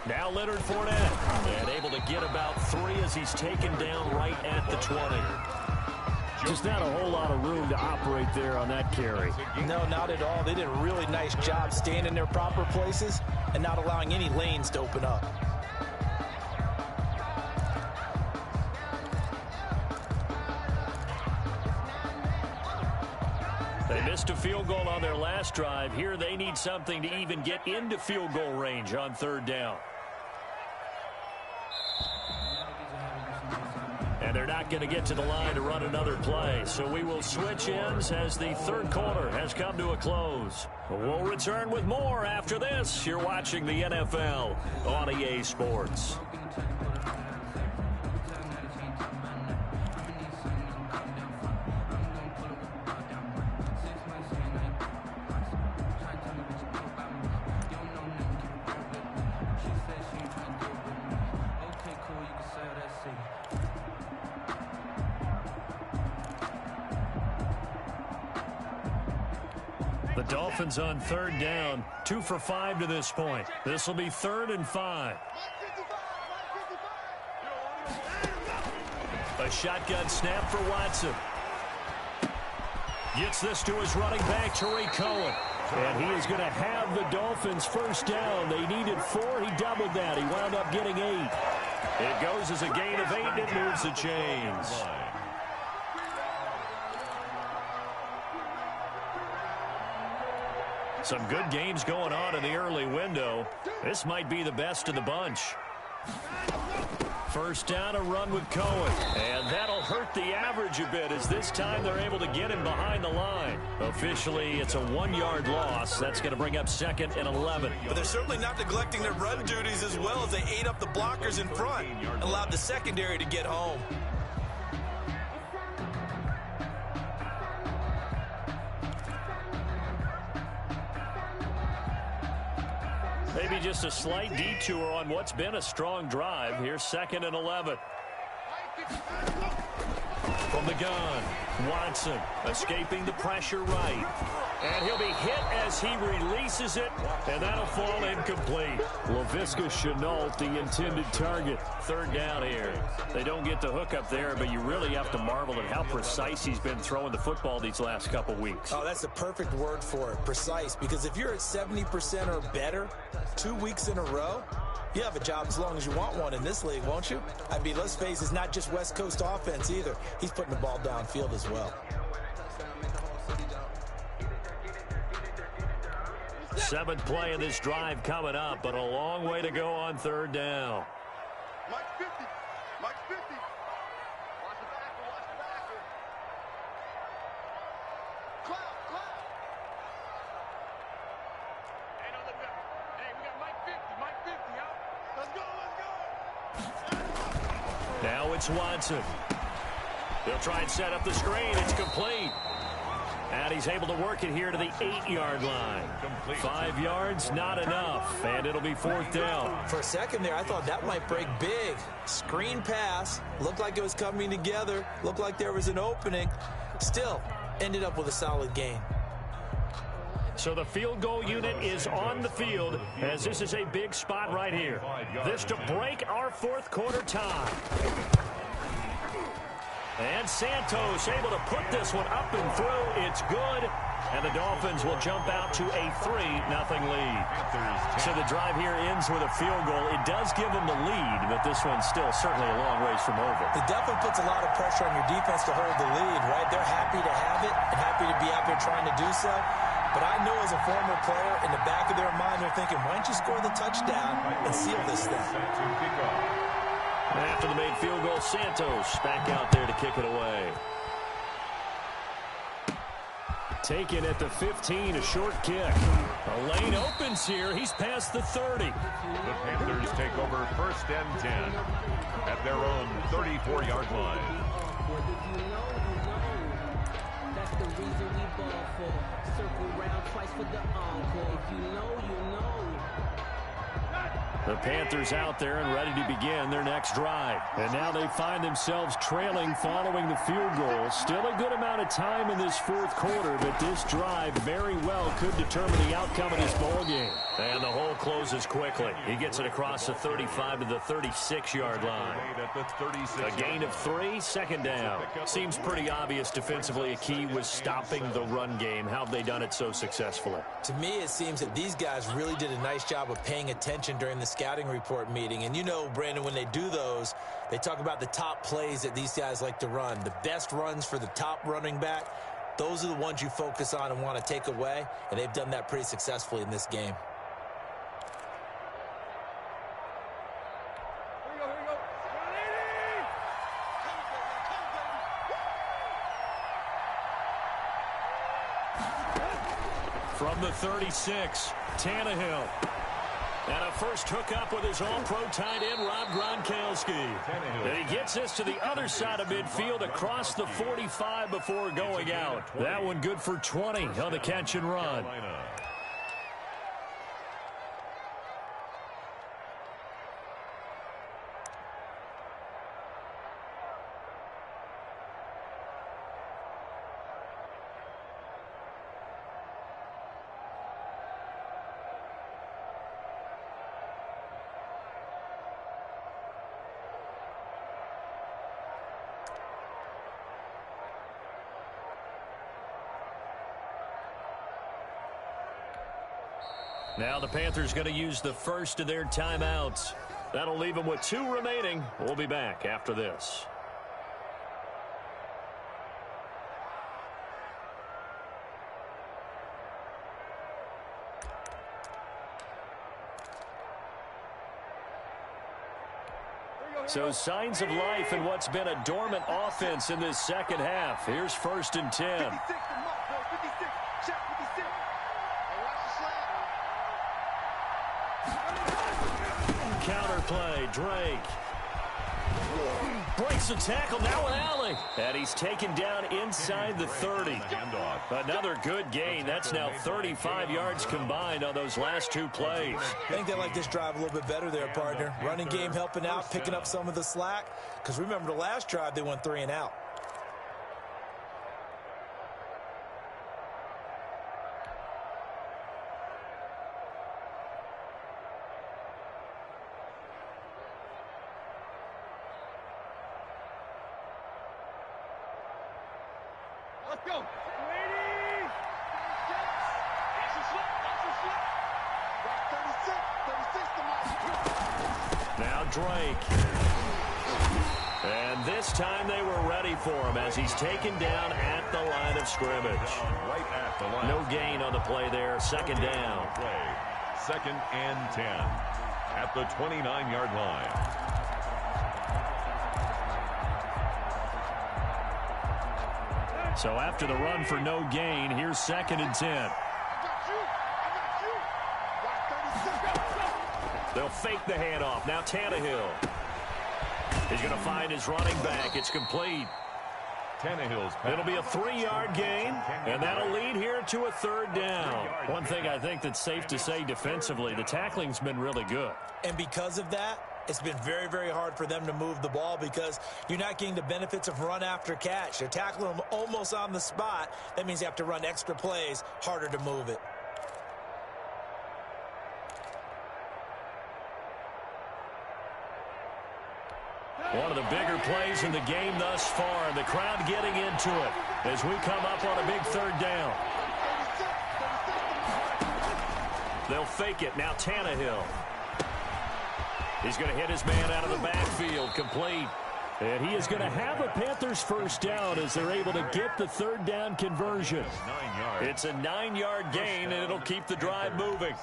Now Leonard Fournette, and able to get about 3 as he's taken down right at the 20. Just not a whole lot of room to operate there on that carry. No, not at all. They did a really nice job staying in their proper places and not allowing any lanes to open up. They missed a field goal on their last drive. Here they need something to even get into field goal range on 3rd down. And they're not going to get to the line to run another play. So we will switch ends as the 3rd quarter has come to a close. We'll return with more after this. You're watching the NFL on EA Sports. The Dolphins on 3rd down, 2 for 5 to this point. This will be 3rd and 5. A shotgun snap for Watson. Gets this to his running back, Tariq Cohen. And he is going to have the Dolphins first down. They needed 4. He doubled that. He wound up getting 8. It goes as a gain of 8, and it moves the chains. Some good games going on in the early window. This might be the best of the bunch. First down, a run with Cohen. And that'll hurt the average a bit as this time they're able to get him behind the line. Officially, it's a 1-yard loss. That's going to bring up 2nd and 11. But they're certainly not neglecting their run duties as well as they ate up the blockers in front and allowed the secondary to get home. Maybe just a slight detour on what's been a strong drive. Here's 2nd and 11. From the gun, Watson escaping the pressure right. And he'll be hit as he releases it, and that'll fall incomplete. Laviska Shenault, the intended target. 3rd down here. They don't get the hook up there, but you really have to marvel at how precise he's been throwing the football these last couple weeks. Oh, that's the perfect word for it, precise, because if you're at 70% or better 2 weeks in a row, you have a job as long as you want one in this league, won't you? I mean, let's face it, it's not just West Coast offense either. He's putting the ball downfield as well. 7th play of this drive coming up, but a long way to go on 3rd down. Mike 50. Mike 50. Watch the backer. Watch the backer. Now it's Watson. They'll try and set up the screen. It's complete. And he's able to work it here to the 8-yard line. 5 yards, not enough. And it'll be 4th down. For a second there, I thought that might break big. Screen pass. Looked like it was coming together. Looked like there was an opening. Still, ended up with a solid gain. So the field goal unit is on the field as this is a big spot right here. This to break our 4th quarter tie. And Santos able to put this one up and through. It's good. And the Dolphins will jump out to a 3-0 lead. So the drive here ends with a field goal. It does give them the lead, but this one's still certainly a long ways from over. It definitely puts a lot of pressure on your defense to hold the lead, right? They're happy to have it and happy to be out there trying to do so. But I know as a former player, in the back of their mind, they're thinking, why don't you score the touchdown and seal this thing? After the made field goal, Santos back out there to kick it away. Taken at the 15, a short kick. A lane opens here. He's past the 30. The Panthers take over 1st and 10 at their own 34-yard line. That's the reason we ball for. Circle round twice for the encore. If you know, you know. The Panthers out there and ready to begin their next drive. And now they find themselves trailing following the field goal. Still a good amount of time in this 4th quarter, but this drive very well could determine the outcome of this ball game. And the hole closes quickly. He gets it across the 35 to the 36-yard line. A gain of 3, 2nd down. Seems pretty obvious defensively a key was stopping the run game. How have they done it so successfully? To me, it seems that these guys really did a nice job of paying attention during the scouting report meeting. And you know, Brandon, when they do those, they talk about the top plays that these guys like to run. The best runs for the top running back, those are the ones you focus on and want to take away. And they've done that pretty successfully in this game. From the 36, Tannehill. And a first hookup with his all-pro tight end, Rob Gronkowski. And he gets this to the other side of midfield across the 45 before going out. That one good for 20 on the catch and run. Now the Panthers going to use the first of their timeouts. That'll leave them with 2 remaining. We'll be back after this. So signs of life in what's been a dormant offense in this second half. Here's 1st and 10. Counterplay, Drake. Breaks the tackle, now an alley. And he's taken down inside the 30. Another good gain. That's now 35 yards combined on those last 2 plays. I think they like this drive a little bit better there, partner. Running game helping out, picking up some of the slack. Because remember, the last drive, they went 3 and out. Let's go. Now Drake. And this time they were ready for him as he's taken down at the line of scrimmage. Right at the line. No gain on the play there. 2nd down. 2nd and 10 at the 29-yard line. So after the run for no gain, here's 2nd and 10. They'll fake the handoff. Now Tannehill. He's going to find his running back. It's complete. It'll be a 3-yard gain, and that'll lead here to a 3rd down. One thing I think that's safe to say defensively, the tackling's been really good. And because of that, it's been very, very hard for them to move the ball because you're not getting the benefits of run after catch. They're tackling them almost on the spot. That means you have to run extra plays, harder to move it. One of the bigger plays in the game thus far, and the crowd getting into it as we come up on a big 3rd down. They'll fake it. Now Tannehill. He's going to hit his man out of the backfield, complete. And he is going to have a Panthers 1st down as they're able to get the 3rd down conversion. It's a 9-yard gain, and it'll keep the drive moving.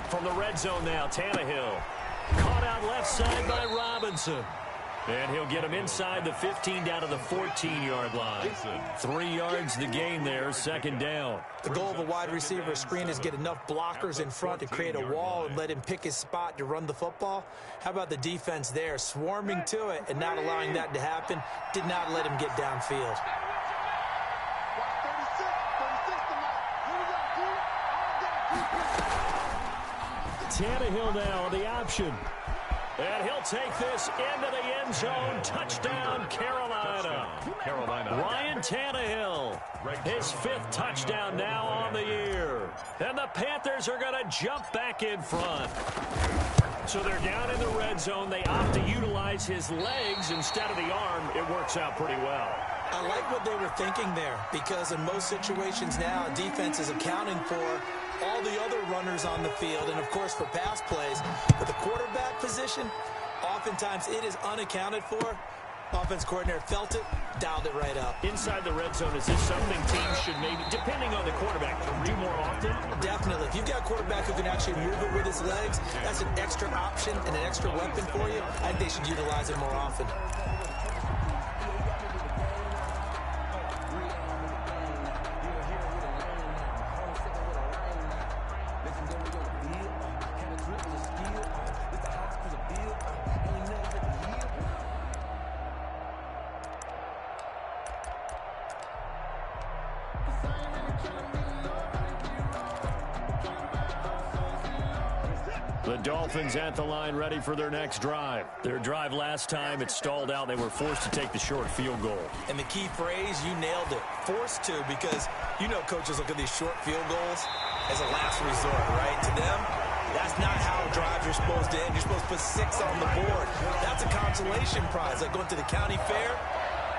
From the red zone now, Tannehill. Caught out left side by Robinson. And he'll get him inside the 15 down to the 14-yard line. 3 yards the gain there, 2nd down. The goal of a wide receiver screen is get enough blockers in front to create a wall and let him pick his spot to run the football. How about the defense there, swarming to it and not allowing that to happen? Did not let him get downfield. Tannehill now on the option. And he'll take this into the end zone. Touchdown, Carolina. Ryan Tannehill, his 5th touchdown now on the year. And the Panthers are going to jump back in front. So they're down in the red zone. They opt to utilize his legs instead of the arm. It works out pretty well. I like what they were thinking there because in most situations now, defense is accounting for all the other runners on the field and, of course, for pass plays. But the quarterback position, oftentimes it is unaccounted for. Offense coordinator felt it, dialed it right up. Inside the red zone, is this something teams should maybe, depending on the quarterback, do more often? Definitely. If you've got a quarterback who can actually move it with his legs, that's an extra option and an extra weapon for you. I think they should utilize it more often. The Dolphins at the line ready for their next drive. Their drive last time, it stalled out. They were forced to take the short field goal. And the key phrase, you nailed it, forced to, because you know coaches look at these short field goals as a last resort, right? To them, that's not how drives are supposed to end. You're supposed to put 6 on the board. That's a consolation prize, like going to the county fair.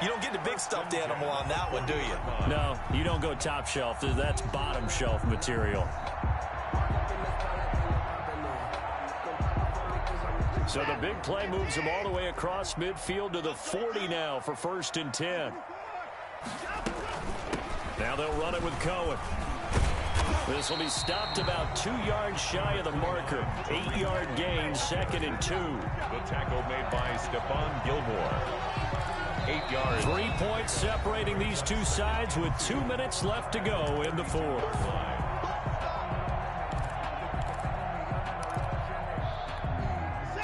You don't get the big stuffed animal on that one, do you? No, you don't go top shelf. That's bottom shelf material. So the big play moves him all the way across midfield to the 40 now for 1st and 10. Now they'll run it with Cohen. This will be stopped about 2 yards shy of the marker. 8-yard gain, 2nd and 2. The tackle made by Stephon Gilmore. 8 yards. 3 points separating these two sides with 2 minutes left to go in the 4th.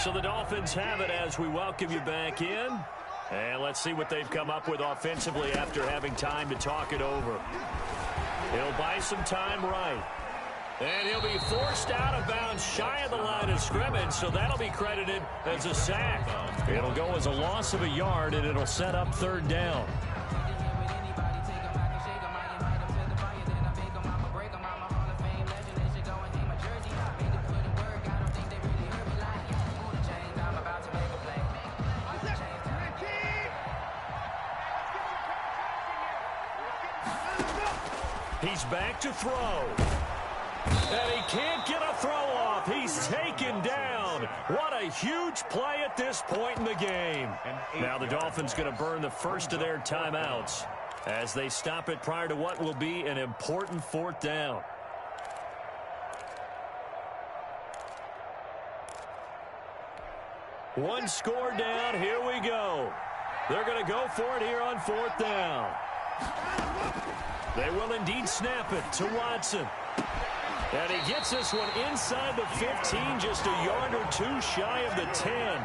So the Dolphins have it as we welcome you back in. And let's see what they've come up with offensively after having time to talk it over. He'll buy some time right. And he'll be forced out of bounds shy of the line of scrimmage, so that'll be credited as a sack. It'll go as a loss of a yard, and it'll set up 3rd down. He's back to throw. And he can't get a throw off. He's taken down. What a huge play at this point in the game. Now the Dolphins going to burn the first of their timeouts as they stop it prior to what will be an important 4th down. One score down. Here we go. They're going to go for it here on 4th down. They will indeed snap it to Watson. And he gets this one inside the 15, just a yard or two shy of the 10.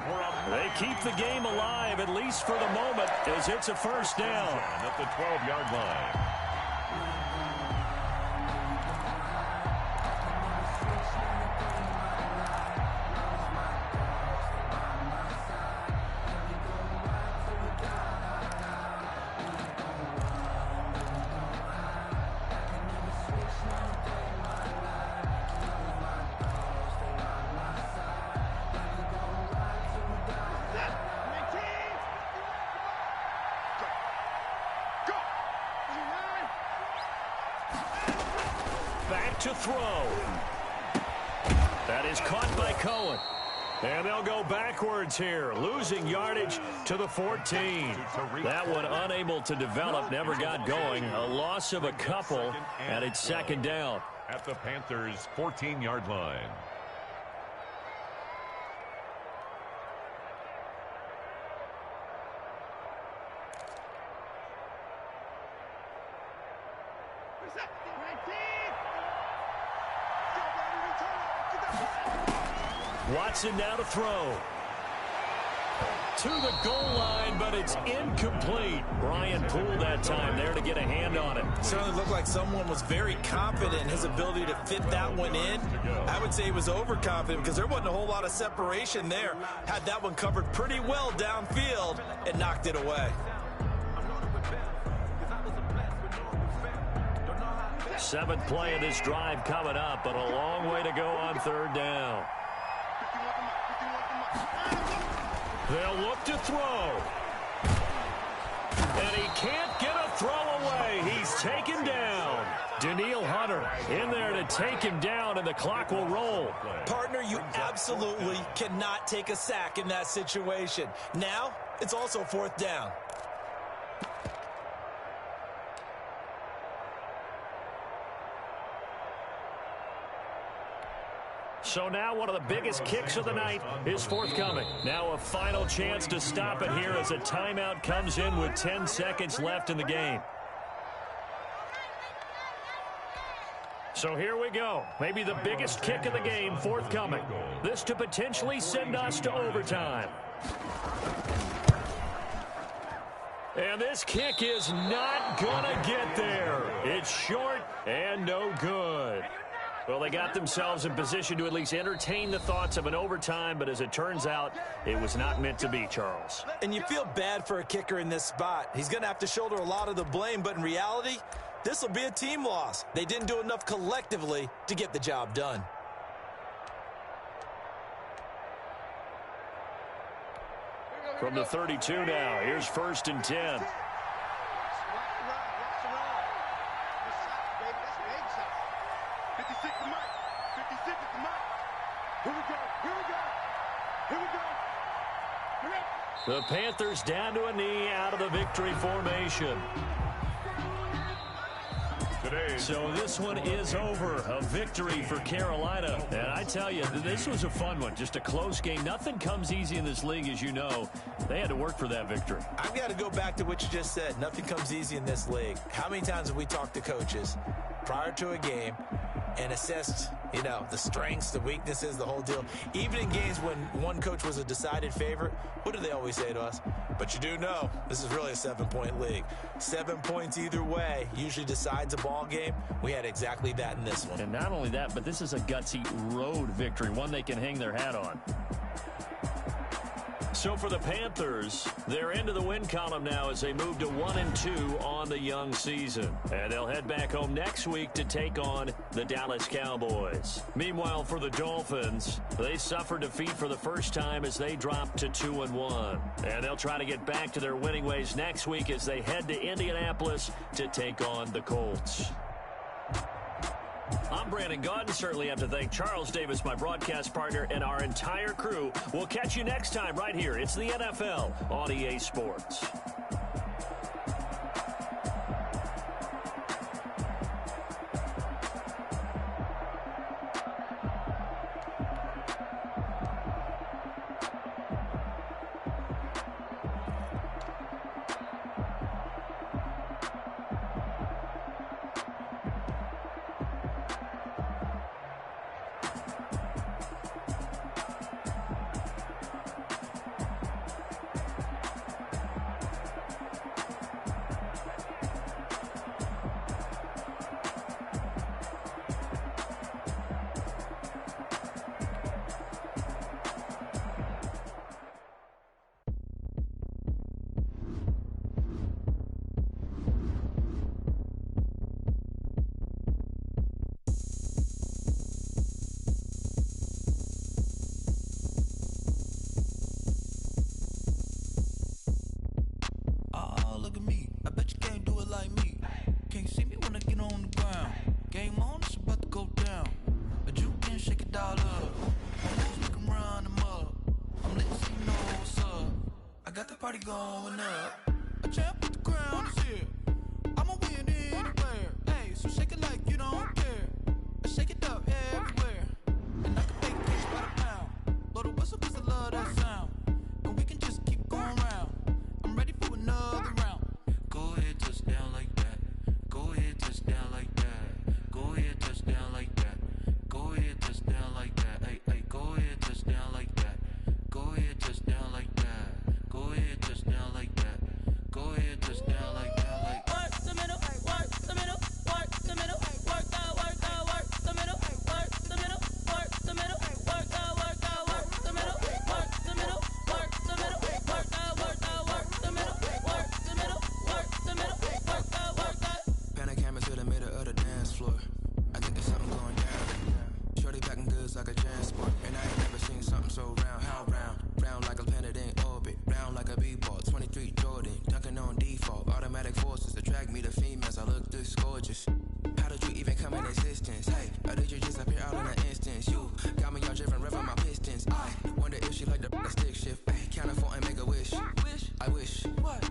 They keep the game alive, at least for the moment, as it's a first down. At the 12-yard line. To throw. That is caught by Cohen. And they'll go backwards here, losing yardage to the 14. That one unable to develop, never got going. A loss of a couple, and it's second down. At the Panthers' 14-yard line. Watson now to throw. To the goal line, but it's incomplete. Brian Poole that time there to get a hand on it. Certainly looked like someone was very confident in his ability to fit that one in. I would say he was overconfident because there wasn't a whole lot of separation there. Had that one covered pretty well downfield and knocked it away. Seventh play of this drive coming up, but a long way to go on 3rd down. They'll look to throw. And he can't get a throw away. He's taken down. Daniil Hunter in there to take him down, and the clock will roll. Partner, you absolutely cannot take a sack in that situation. Now, it's also 4th down. So now one of the biggest kicks of the night is forthcoming. Now a final chance to stop it here as a timeout comes in with 10 seconds left in the game. So here we go. Maybe the biggest kick of the game forthcoming. This to potentially send us to overtime. And this kick is not gonna get there. It's short and no good. Well, they got themselves in position to at least entertain the thoughts of an overtime, but as it turns out, it was not meant to be, Charles. And you feel bad for a kicker in this spot. He's going to have to shoulder a lot of the blame, but in reality, this will be a team loss. They didn't do enough collectively to get the job done. From the 32 now, here's 1st and 10. The Panthers down to a knee out of the victory formation. So this one is over. A victory for Carolina. And I tell you, this was a fun one. Just a close game. Nothing comes easy in this league, as you know. They had to work for that victory. I've got to go back to what you just said. Nothing comes easy in this league. How many times have we talked to coaches prior to a game and assessed, you know, the strengths, the weaknesses, the whole deal? Even in games when one coach was a decided favorite, what do they always say to us? But you do know this is really a 7-point league. 7 points either way usually decides a ball game. We had exactly that in this one. And not only that, but this is a gutsy road victory, one they can hang their hat on. So for the Panthers, they're into the win column now as they move to 1-2 on the young season. And they'll head back home next week to take on the Dallas Cowboys. Meanwhile, for the Dolphins, they suffered defeat for the first time as they dropped to 2-1. And they'll try to get back to their winning ways next week as they head to Indianapolis to take on the Colts. I'm Brandon Gaudin. Certainly have to thank Charles Davis, my broadcast partner, and our entire crew. We'll catch you next time right here. It's the NFL on EA Sports. Game on, it's about to go down. A juke and shake it all up. Moves make 'em run them up. I'm lit, so you know what's up. I got the party going up. A champ with the crown is here. I'ma win anywhere. Hey, so shake it like you don't care. Shake it up everywhere. And I can take cash by the pound. Blow the whistle 'cause I love that sound. And we can just keep going round. I'm ready for another round. Go ahead, touch down like that. Go ahead, touch down like that. Go ahead, touch down like that. Go ahead, touch down like that. Hey, hey, go ahead, touch down like that. Go ahead, touch down like that. Go ahead, touch down like that. Go ahead, touch down like that. Like work the middle, work the middle, work the middle, work out, work out, work the middle, work the middle, work the middle, work out, work out, work the middle, work the middle, work the middle, work out, work out, work the middle, work the middle, work the middle, work out, work out. Pan a camera to the middle of the dance floor. I think there's something going down. Shorty packing goods like a transport, and I ain't never seen something so round. How round? Round like a planet in orbit, round like a b-ball. 23 Jordan, dunking on default. Automatic forces attract me to females. I look this gorgeous. How did you even come in existence? Hey, or did you just appear out in an instance? You got me all driven, revving my pistons. I wonder if she like the stick shift. Ay, count a four and make a wish. I wish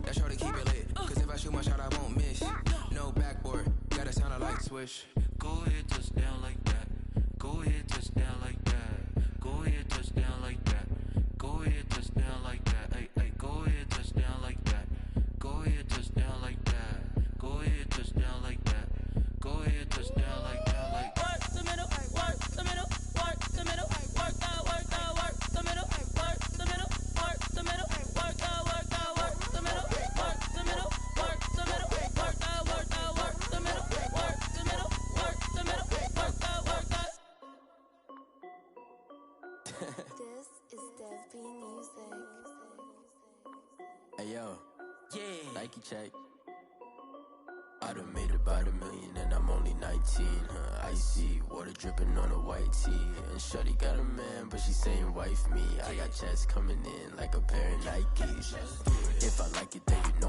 that shorty keep it lit. 'Cause if I shoot my shot, I won't miss. No backboard, gotta sound a light switch. Go ahead, touch down like that. Go ahead, touch down like that. Go ahead, touch down like that. Go ahead, touch down like that. Hey, hey, go ahead, touch down like that. Go ahead, touch down like that. Go ahead, touch down like that. Go ahead, touch down like that. Like work the middle, work the middle, work the middle, work out, work out, work the middle, work the middle, work the middle, work out, work out, work the middle, work the middle, work the middle, work out, work out, work the middle, work the middle, work the middle, work out, work out. This is Dev B Music. Hey yo, yeah, Nike check. I done made about $1 million and I'm only 19, icy, water dripping on a white tee. And shorty got a man, but she saying wife me. I got checks coming in like a pair of Nikes. If I like it, then you know